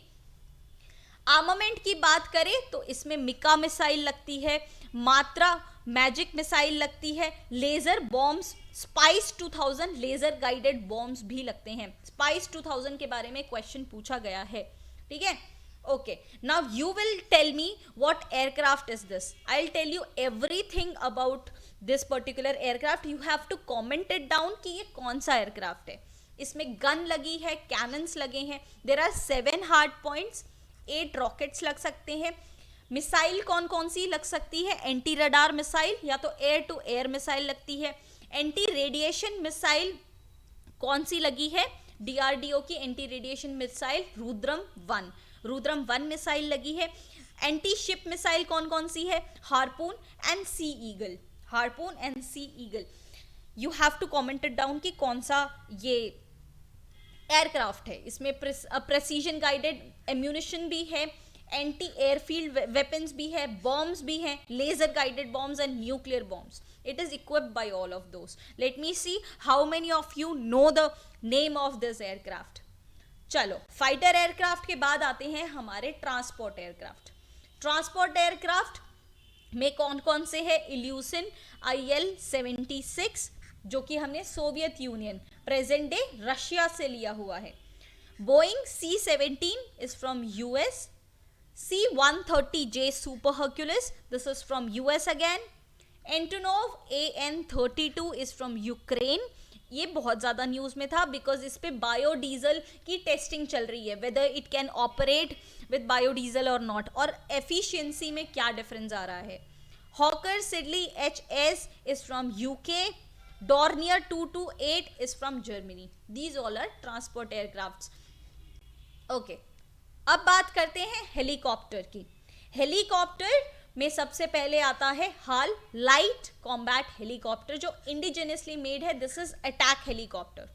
आर्मामेंट की बात करें तो इसमें मिका मिसाइल लगती है, मात्रा मैजिक मिसाइल लगती है, laser bombs, Spice 2000 laser guided bombs भी लगते हैं। स्पाइस 2000 के बारे में क्वेश्चन पूछा गया है, ठीक है। Okay, now you will tell me what aircraft is this. I will tell you everything about this particular aircraft. You have to comment it down कि ये कौन सा एयरक्राफ्ट है। इसमें गन लगी है, कैनन्स लगे हैं, there are 7 hard points, 8 rockets लग सकते हैं। मिसाइल कौन कौन सी लग सकती है, एंटी रडार मिसाइल या तो एयर टू एयर मिसाइल लगती है। एंटी रेडिएशन मिसाइल कौन सी लगी है, DRDO की anti radiation missile Rudram 1 missile लगी है। एंटी शिप मिसाइल कौन कौन सी है, Harpoon and Sea Eagle. You have to comment it down कि कौन सा ये एयरक्राफ्ट है। इसमें प्रेसिजन गाइडेड एम्यूनिशन भी है, एंटी एयरफील्ड वेपन्स भी है, बॉम्ब्स भी हैं, laser guided bombs and nuclear bombs. It is equipped by all of those. Let me see how many of you know the name of this aircraft. चलो, fighter aircraft के बाद आते हैं हमारे ट्रांसपोर्ट एयरक्राफ्ट। ट्रांसपोर्ट एयरक्राफ्ट में कौन कौन से है, इल्यूसिन IL-76 जो कि हमने Soviet union, present day Russia से लिया हुआ है। Boeing C-17 is from US। C-130J Super Hercules, this is from US again. Antonov AN-32 is from Ukraine. ये बहुत ज़्यादा न्यूज़ में था बिकॉज इस पे बायोडीजल की टेस्टिंग चल रही है, whether it can operate with biodiesel और नॉट, और एफिशिएंसी में क्या डिफरेंस आ रहा है. Hawker Siddeley HS is from UK. Dornier 228 is from Germany. These all are transport aircrafts. Okay. अब बात करते हैं हेलीकॉप्टर की. हेलीकॉप्टर में सबसे पहले आता है हाल लाइट कॉम्बैट हेलीकॉप्टर, जो इंडिजिनियसली मेड है. This is attack helicopter.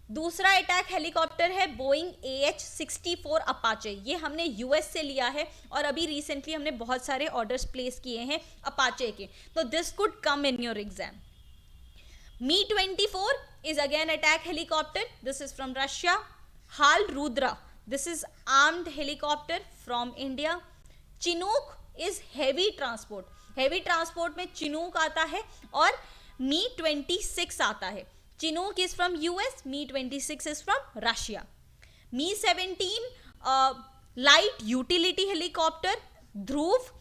दूसरा अटैक हेलीकॉप्टर है बोइंग AH-64 अपाचे. ये हमने यूएस से लिया है और अभी रिसेंटली हमने बहुत सारे ऑर्डर्स प्लेस किए हैं अपाचे के, तो this could come in your exam. Mi-24 is again attack helicopter. This is from Russia. Hal Rudra. This is armed helicopter from India. Chinook is heavy transport. Heavy transport में Chinook आता है और Mi-26 आता है. Chinook is from US. Mi-26 is from Russia. Mi-17 light utility helicopter. ध्रुव.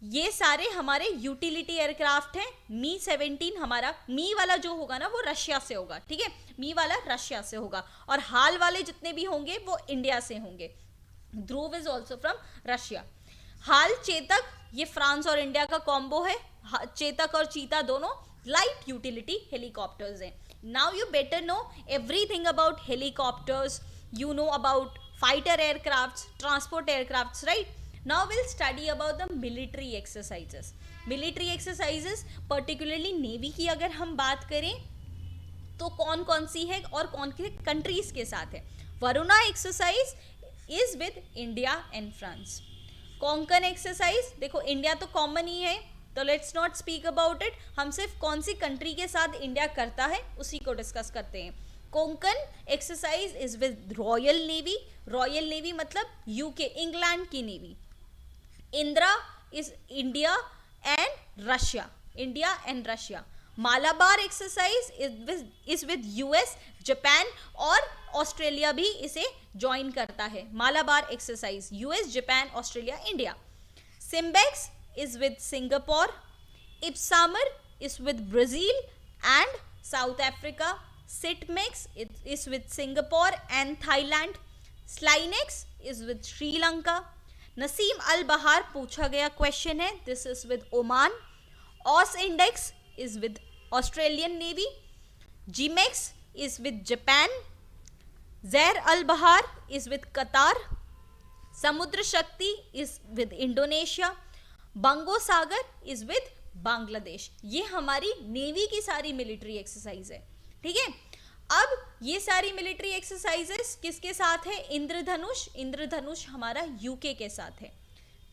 ये सारे हमारे utility aircraft हैं. Mi-17 हमारा, मी वाला जो होगा ना वो रशिया से होगा, ठीक है, मी वाला रशिया से होगा, और हाल वाले जितने भी होंगे वो इंडिया से होंगे. ध्रुव इज ऑल्सो फ्रॉम रशिया. हाल चेतक, ये फ्रांस और इंडिया का कॉम्बो है. चेतक और चीता दोनों लाइट यूटिलिटी हेलीकॉप्टर्स हैं. Now you better know everything about helicopters. You know about fighter aircrafts, transport aircrafts, right? Now we'll study about the military exercises. Military exercises, particularly Navy की अगर हम बात करें तो कौन कौन सी है और कौन से कंट्रीज के साथ है. Varuna exercise is with India and France. Konkan exercise, देखो इंडिया तो कॉमन ही है तो let's not speak about it. हम सिर्फ कौन सी कंट्री के साथ इंडिया करता है उसी को डिस्कस करते हैं. Konkan exercise is with royal navy. Royal navy मतलब यूके, इंग्लैंड की navy. Indira is India and Russia. India and Russia. Malabar exercise is with US, Japan और ऑस्ट्रेलिया भी इसे ज्वाइन करता है. Malabar exercise US, Japan, Australia, India. SIMBEX is with Singapore. इप्सामर is with Brazil and South Africa. Sitmex is with Singapore and Thailand. Slinex is with Sri Lanka. Naseem Al Bahr पूछा गया question है, this is with Oman. AUSINDEX is with Australian navy. JIMEX is with Japan. Zair Al Bahr is with Qatar. Samudra Shakti is with Indonesia. Bongo Sagar is with Bangladesh. ये हमारी navy की सारी military exercise है, ठीक है. अब ये सारी मिलिट्री एक्सरसाइजेस किसके साथ है? इंद्रधनुष. इंद्रधनुष हमारा यूके के साथ है.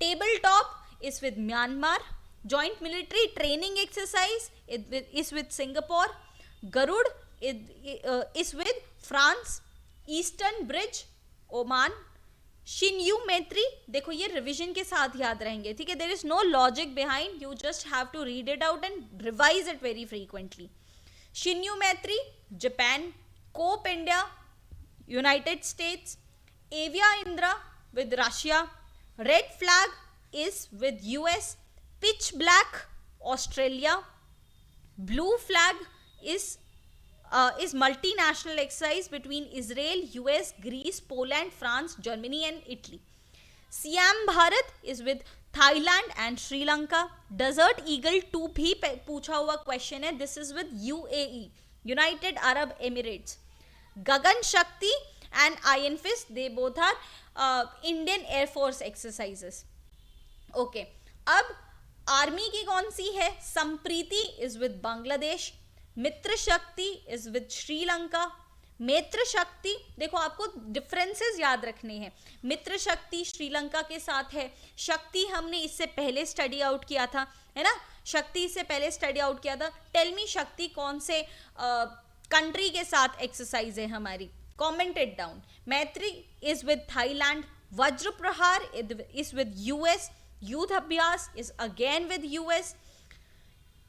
Table top is with Myanmar. Joint military training exercise is with Singapore. Garuda is with France. Eastern bridge Oman. Shinyuu Maitri, देखो ये रिवीजन के साथ याद रहेंगे, ठीक है. There is no logic behind, you just have to read it out and revise it very frequently. Shinyuu Maitri Japan. Cope India United States. Avia Indra with Russia. Red flag is with US. Pitch black Australia. Blue flag is multinational exercise between Israel, US, Greece, Poland, France, Germany and Italy. Siam Bharat is with Thailand and Sri Lanka. Desert Eagle 2 भी पूछा हुआ question है, this is with UAE, United Arab Emirates. गगन शक्ति and Iron Fist, they both are Indian Air Force exercises. Okay, अब army की कौन सी है? Sampriti is with Bangladesh. Mitra Shakti is with Sri Lanka. मित्र शक्ति, देखो आपको डिफरेंसेस याद रखने हैं. मित्र शक्ति श्रीलंका के साथ है. शक्ति हमने इससे पहले स्टडी आउट किया था, है ना. शक्ति इससे पहले स्टडी आउट किया था. टेल मी शक्ति कौन से कंट्री के साथ एक्सरसाइज है हमारी? Comment it down. मैत्री इज विद थाईलैंड. वज्र प्रहार इज विद US. युद्ध अभ्यास is again with US.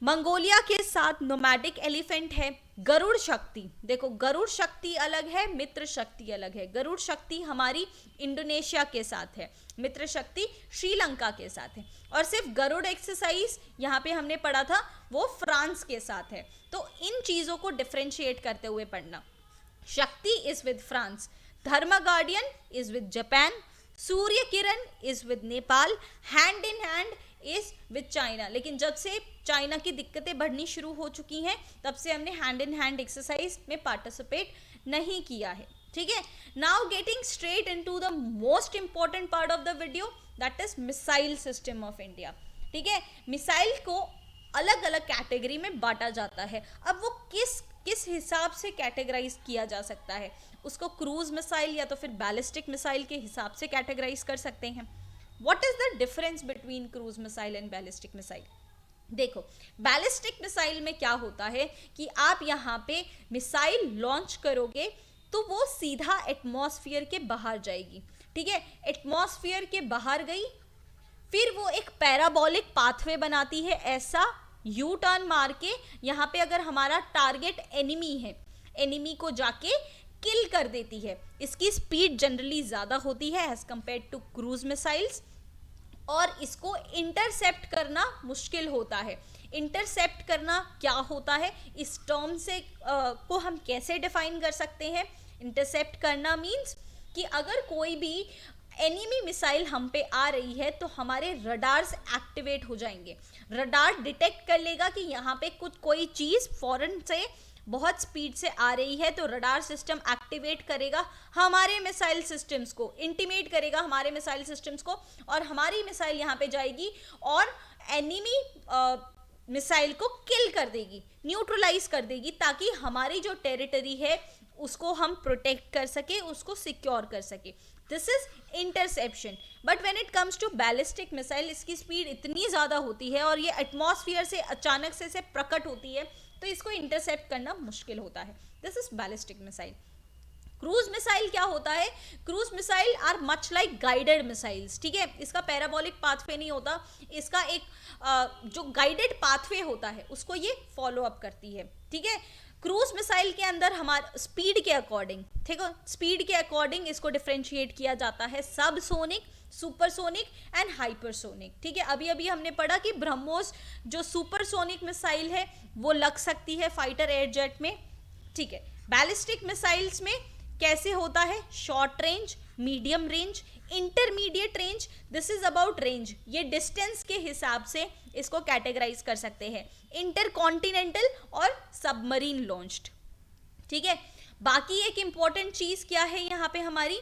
Mongolia के साथ नोमैडिक एलिफेंट है गरुड़ शक्ति। देखो गरुड़ शक्ति अलग है, मित्र शक्ति अलग है। गरुड़ शक्ति हमारी इंडोनेशिया के साथ है, मित्र शक्ति श्रीलंका के साथ है। और सिर्फ गरुड़ एक्सरसाइज यहाँ पे हमने पढ़ा था वो फ्रांस के साथ है। तो इन चीजों को डिफरेंशिएट करते हुए पढ़ना। शक्ति इज विद फ्रांस, धर्म guardian is with Japan, Surya Kiran is with Nepal, hand in hand is with China. लेकिन जब से चाइना की दिक्कतें बढ़नी शुरू हो चुकी हैं तब से हमने हैंड इन हैंड एक्सरसाइज में पार्टिसिपेट नहीं किया है। ठीक है, now getting straight into the most important part of the video, that is missile system of India. ठीक है, मिसाइल को अलग अलग कैटेगरी में बांटा जाता है। अब वो किस हिसाब से कैटेगराइज किया जा सकता है, उसको क्रूज मिसाइल या तो फिर बैलिस्टिक मिसाइल के हिसाब से कैटेगराइज कर सकते हैं। What is the difference between cruise missile and ballistic missile? देखो बैलिस्टिक मिसाइल में क्या होता है कि आप यहाँ पे मिसाइल लॉन्च करोगे तो वो सीधा एटमॉस्फेयर के बाहर जाएगी। ठीक है, एटमॉस्फेयर के बाहर गई, फिर वो एक पैराबोलिक पाथवे बनाती है, ऐसा यू टर्न मार के यहाँ पे अगर हमारा टारगेट एनिमी है, एनिमी को जाके किल कर देती है। इसकी स्पीड जनरली ज़्यादा होती है as compare to cruise missiles, और इसको इंटरसेप्ट करना मुश्किल होता है। इंटरसेप्ट करना क्या होता है, इस टर्म से को हम कैसे डिफाइन कर सकते हैं? इंटरसेप्ट करना मीन्स कि अगर कोई भी एनिमी मिसाइल हम पे आ रही है तो हमारे रडार्स एक्टिवेट हो जाएंगे। रडार डिटेक्ट कर लेगा कि यहाँ पे कोई चीज़ फॉरेन से बहुत स्पीड से आ रही है, तो रडार सिस्टम एक्टिवेट करेगा हमारे मिसाइल सिस्टम्स को, इंटीमेट करेगा हमारे मिसाइल सिस्टम्स को, और हमारी मिसाइल यहाँ पे जाएगी और एनिमी मिसाइल को किल कर देगी, न्यूट्रलाइज कर देगी, ताकि हमारी जो टेरिटरी है उसको हम प्रोटेक्ट कर सके, उसको सिक्योर कर सके। This is interception. But when it comes to ballistic missile, इसकी स्पीड इतनी ज़्यादा होती है और ये एटमॉस्फेयर से अचानक से प्रकट होती है, तो इसको इंटरसेप्ट करना मुश्किल होता है। This is ballistic missile. Cruise missile क्या होता है? Cruise missile are much like guided missiles. ठीक है, इसका पैराबोलिक पाथवे नहीं होता, इसका एक जो गाइडेड पाथवे होता है उसको ये फॉलो अप करती है। ठीक है, क्रूज मिसाइल के अंदर हमारा स्पीड के अकॉर्डिंग, ठीक है, स्पीड के अकॉर्डिंग इसको डिफ्रेंशिएट किया जाता है, सबसोनिक, सुपरसोनिक एंड हाइपरसोनिक। ठीक है, अभी अभी हमने पढ़ा कि ब्रह्मोस जो सुपरसोनिक मिसाइल है वो लग सकती है फाइटर एयरजेट में। ठीक है, बैलिस्टिक मिसाइल्स में कैसे होता है? Short range, medium range, intermediate range. This is about range, ये डिस्टेंस के हिसाब से इसको कैटेगराइज कर सकते हैं। इंटरकॉन्टिनेंटल और सबमरीन लॉन्च्ड। ठीक है, बाकी एक इंपॉर्टेंट चीज क्या है यहाँ पे हमारी,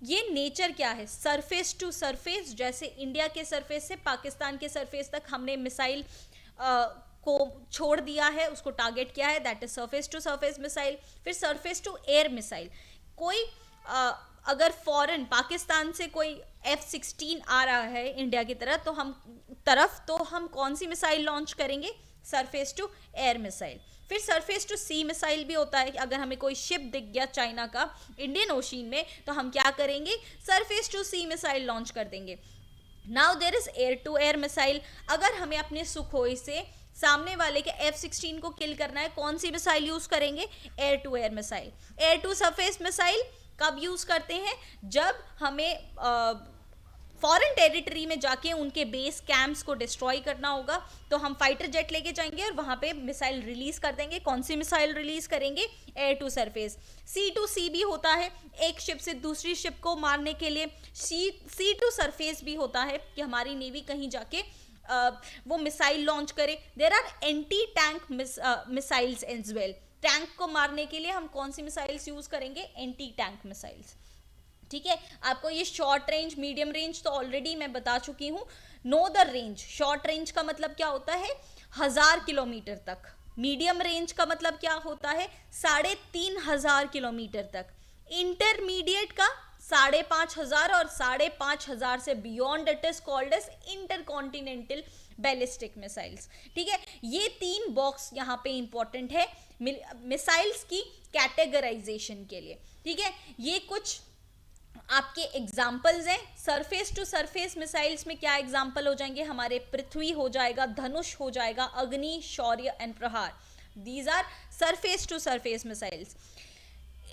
ये नेचर क्या है, सरफेस टू सरफेस। जैसे इंडिया के सरफेस से पाकिस्तान के सरफेस तक हमने मिसाइल को छोड़ दिया है, उसको टारगेट किया है, that is surface to surface missile. फिर सरफेस टू एयर मिसाइल, कोई अगर फॉरेन पाकिस्तान से कोई F-16 आ रहा है इंडिया की तरफ, तो हम कौन सी मिसाइल लॉन्च करेंगे? Surface to air missile. फिर सरफेस टू सी मिसाइल भी होता है कि अगर हमें कोई शिप दिख गया चाइना का इंडियन ओशन में, तो हम क्या करेंगे? Surface to sea missile launch कर देंगे। Now there is air to air missile. अगर हमें अपने सुखोई से सामने वाले के F-16 को किल करना है, कौन सी मिसाइल यूज करेंगे? Air to air missile. Air to surface missile कब यूज करते हैं? जब हमें फॉरेन टेरिटरी में जाके उनके बेस कैंप्स को डिस्ट्रॉय करना होगा, तो हम फाइटर जेट लेके जाएंगे और वहां पे मिसाइल रिलीज कर देंगे। कौन सी मिसाइल रिलीज करेंगे? Air to surface. Sea to sea भी होता है, एक शिप से दूसरी शिप को मारने के लिए। सी टू सरफेस भी होता है कि हमारी नेवी कहीं जाके वो मिसाइल लॉन्च करे। There are anti tank missiles as well. Tank को मारने के लिए हम कौन सी मिसाइल्स यूज करेंगे? Anti tank missiles. ठीक है, आपको ये शॉर्ट रेंज, मीडियम रेंज तो ऑलरेडी मैं बता चुकी हूँ। Know the range. Short range का मतलब क्या होता है? 1000 किलोमीटर तक। मीडियम रेंज का मतलब क्या होता है? 3500 किलोमीटर तक। इंटरमीडिएट का 5500 और 5500 से beyond, it is called as intercontinental ballistic missiles. ठीक है, ये 3 बॉक्स यहाँ पे इंपॉर्टेंट है मिसाइल्स की कैटेगराइजेशन के लिए। ठीक है, ये कुछ आपके एग्जाम्पल्स हैं। सरफेस टू सरफेस मिसाइल्स में क्या एग्जाम्पल हो जाएंगे हमारे? पृथ्वी हो जाएगा, धनुष हो जाएगा, Agni, Shaurya and Prahaar. These are surface to surface missiles.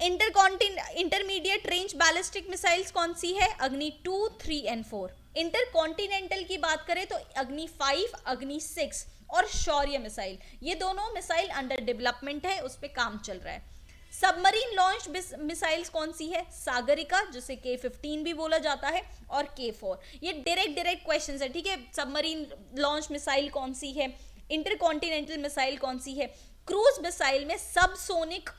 Intermediate range ballistic missiles कौन सी है? अग्नि 2, 3 एंड 4। इंटरकॉन्टिनेंटल की बात करें तो अग्नि 5, अग्नि 6 और शौर्य मिसाइल, ये दोनों मिसाइल अंडर डेवलपमेंट है, उस पर काम चल रहा है। सबमरीन लॉन्च मिसाइल्स कौन सी है? सागरिका, जिसे K-15 भी बोला जाता है, और K-4। ये डायरेक्ट क्वेश्चंस है, ठीक है। सबमरीन लॉन्च मिसाइल कौन सी है? इंटरकॉन्टिनेंटल मिसाइल कौन सी है? क्रूज मिसाइल में सबसोनिक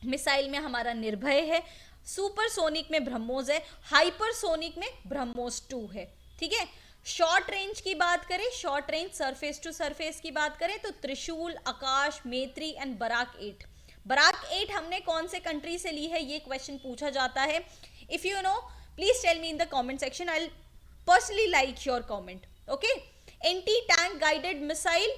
मिसाइल में हमारा निर्भय है, सुपरसोनिक में ब्रह्मोस है, हाइपरसोनिक में ब्रह्मोस 2 है, ठीक है। शॉर्ट रेंज की बात करें, short range surface to surface की बात करें तो त्रिशूल, आकाश, मैत्री एंड बराक 8। बराक 8 हमने कौन से कंट्री से ली है, ये क्वेश्चन पूछा जाता है। If you know please tell me in the comment section, I will personally like your comment, okay. Anti tank guided missile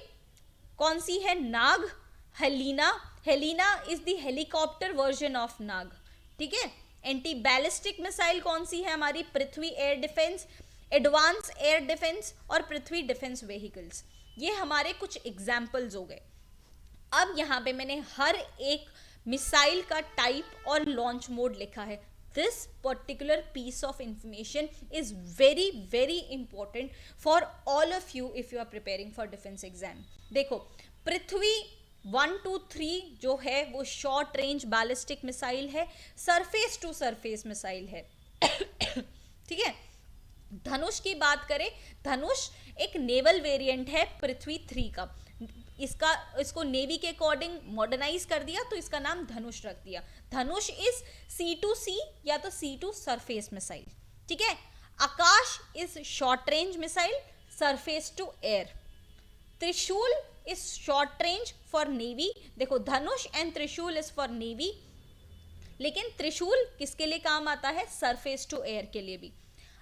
कौन सी है? Nag, Helina. Helina is the helicopter version of Nag, ठीक है। एंटी बैलिस्टिक मिसाइल कौन सी है हमारी? Prithvi air defence, advance air defence और पृथ्वी डिफेंस व्हीकल्स। ये हमारे कुछ एग्जाम्पल्स हो गए। अब यहाँ पे मैंने हर एक मिसाइल का टाइप और लॉन्च मोड लिखा है। This particular piece of information is very very important for all of you if you are preparing for defence exam. देखो, पृथ्वी 1, 2, 3 जो है वो शॉर्ट रेंज बैलिस्टिक मिसाइल है, सरफेस टू सरफेस मिसाइल है, ठीक है। धनुष की बात करें, धनुष एक नेवल वेरिएंट है पृथ्वी 3 का। इसको नेवी के अकॉर्डिंग मॉडर्नाइज कर दिया तो इसका नाम धनुष रख दिया। धनुष इज C2C या तो C2 सरफेस मिसाइल, ठीक है। Akash is short range missile, surface to air. Trishul is short range for navy. देखो, Dhanush and Trishul is for navy, लेकिन त्रिशूल किसके लिए काम आता है? सरफेस टू एयर के लिए भी।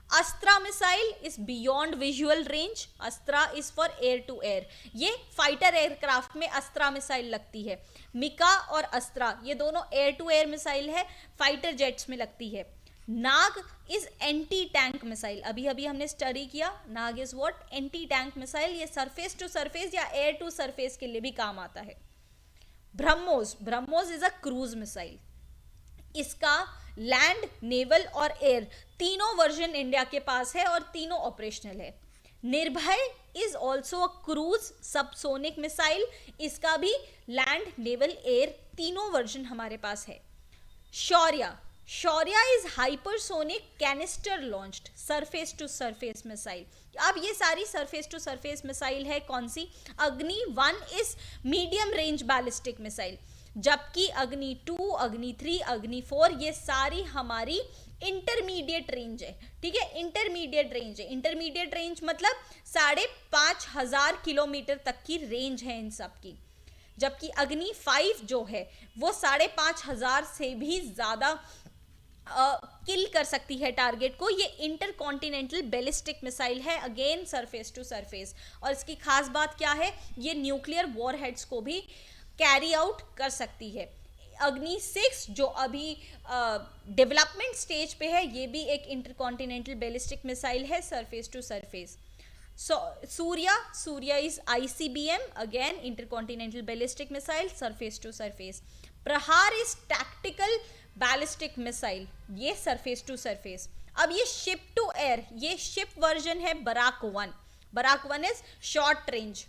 Astra missile is beyond visual range, Astra is for air to air. ये फाइटर एयरक्राफ्ट में अस्त्रा मिसाइल लगती है। मिका और अस्त्रा ये दोनों एयर टू एयर मिसाइल है, फाइटर जेट्स में लगती है। Nag is anti tank missile, अभी अभी हमने स्टडी किया। Nag is what? Anti tank missile. ये सरफेस टू सरफेस या एयर टू सरफेस के लिए भी काम आता है। BrahMos, BrahMos is a cruise missile. इसका लैंड, नेवल और एयर तीनों वर्जन इंडिया के पास है और तीनों ऑपरेशनल है। Nirbhay is also a cruise subsonic missile, इसका भी लैंड, नेवल, एयर तीनों वर्जन हमारे पास है। Shaurya, Shaurya is hypersonic canister launched surface to surface missile. अब ये सारी सरफेस टू सरफेस मिसाइल है कौन सी? अग्नि 1 is medium range ballistic missile, जबकि अग्नि 2, अग्नि 3, अग्नि 4 ये सारी हमारी इंटरमीडिएट रेंज है, ठीक है। इंटरमीडिएट रेंज है, इंटरमीडिएट रेंज मतलब 5,500 किलोमीटर तक की रेंज है इन सब की। जबकि अग्नि 5 जो है वो 5,500 से भी ज़्यादा किल कर सकती है टारगेट को। ये इंटरकॉन्टिनेंटल बैलिस्टिक मिसाइल है, अगेन सरफेस टू सरफेस। और इसकी खास बात क्या है? ये न्यूक्लियर वॉरहेड्स को भी कैरी आउट कर सकती है। अग्नि 6 जो अभी डेवलपमेंट स्टेज पे है, ये भी एक इंटरकॉन्टिनेंटल बैलिस्टिक मिसाइल है, surface to surface. Surya is ICBM, again intercontinental ballistic missile, surface to surface. Prahaar is tactical ballistic missile, ये सरफेस टू सरफेस। अब ये शिप टू एयर, ये शिप वर्जन है Barak 1। Barak 1 is short range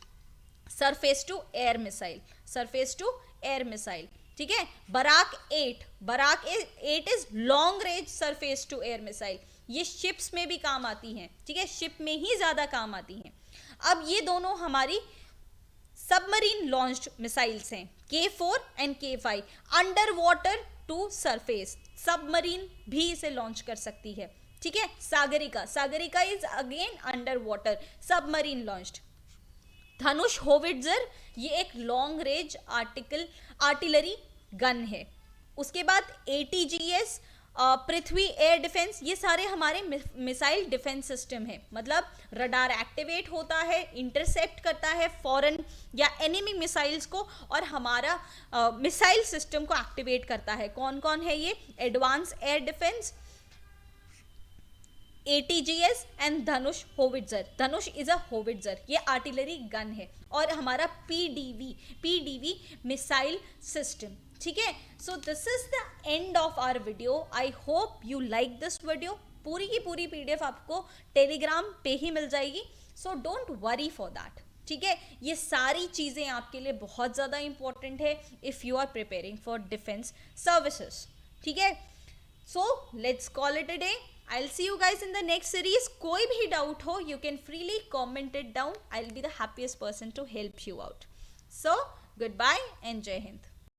surface to air missile, surface to air missile, ठीक है। Barak 8 is long range surface to air missile, ये ships में भी काम आती हैं, ठीक है, शिप में ही ज्यादा काम आती हैं। अब ये दोनों हमारी सबमरीन लॉन्च्ड मिसाइल्स हैं, K4 and K5, under water to surface, submarine भी इसे लॉन्च कर सकती है, ठीक है। Sagarika is again under water submarine launched. Dhanush howitzer ये एक लॉन्ग रेंज आर्टिलरी गन है। उसके बाद ATGS पृथ्वी एयर डिफेंस, ये सारे हमारे मिसाइल डिफेंस सिस्टम है, मतलब रडार एक्टिवेट होता है, इंटरसेप्ट करता है फॉरेन या एनिमी मिसाइल्स को और हमारा मिसाइल सिस्टम को एक्टिवेट करता है। कौन कौन है ये? Advance air defence, ATGS and Dhanush howitzer. Dhanush is a howitzer, ये आर्टिलरी गन है. और हमारा पीडीवी मिसाइल सिस्टम. ठीक है, so this is the end of our video. I hope you like this video. पूरी की पूरी PDF आपको टेलीग्राम पे ही मिल जाएगी, so don't worry for that. ठीक है, ये सारी चीज़ें आपके लिए बहुत ज़्यादा इंपॉर्टेंट है if you are preparing for defence services. ठीक है, so let's call it a day. I'll see you guys in the next series. कोई भी doubt हो, you can freely comment it down. I'll be the happiest person to help you out. So, goodbye and Jai Hind.